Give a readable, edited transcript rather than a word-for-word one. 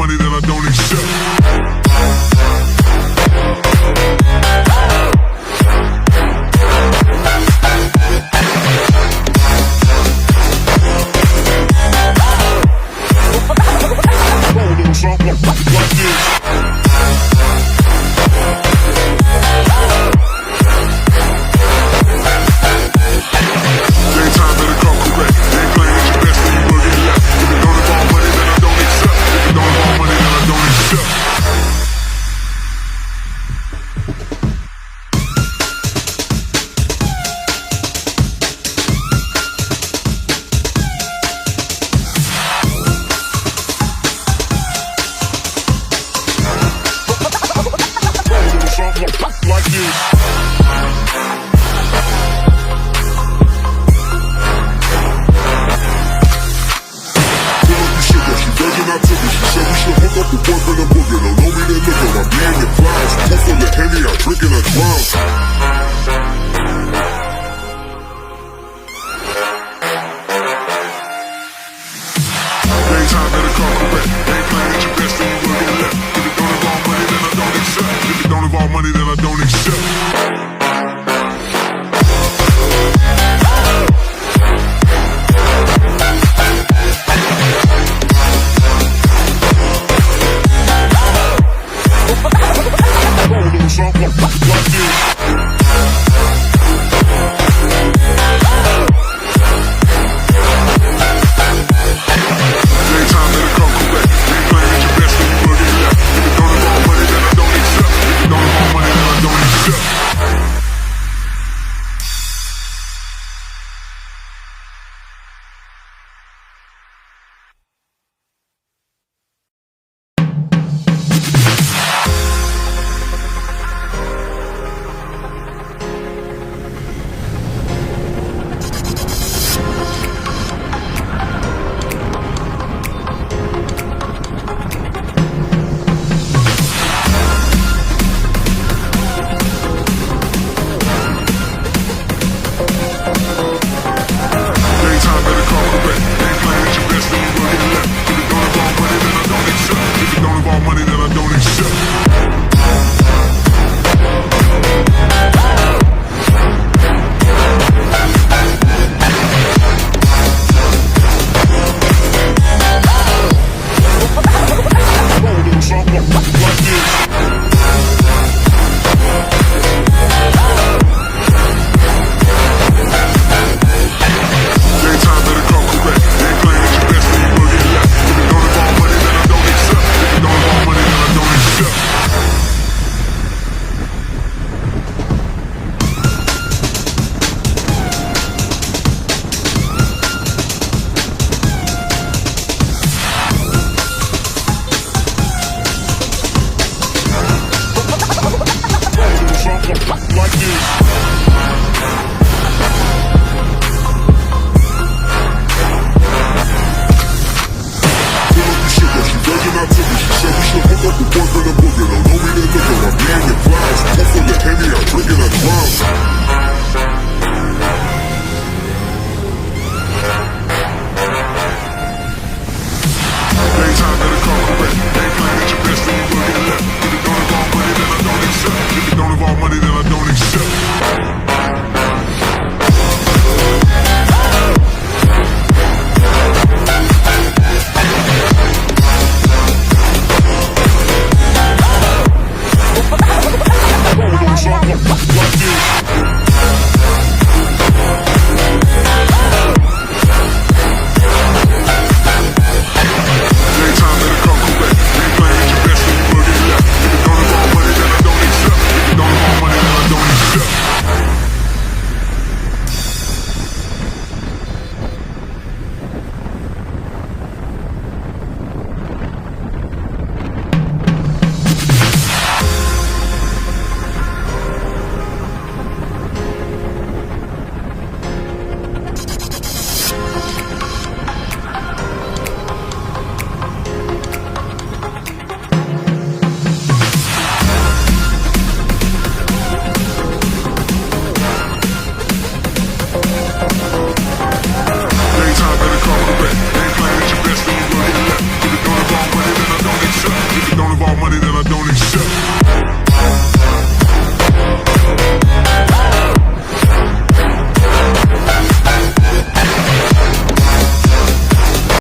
money, then I don't accept. Something like this. Daytime better come correct. They ain't playing at your best, then you will get left. If it don't involve money, then I don't accept. If it don't involve money, then I don't accept. Something like this. I took it. She said we should hook up the boyfriend and booger. Don't know me, then look at my being the clouds. Pull full of Henny, I drink and I drown. Daytime better come correct. Ain't playing at your best, then you will get left. If it don't involve money, then I don't accept. If it don't involve money, then I don't accept. Something like this. money that I don't accept.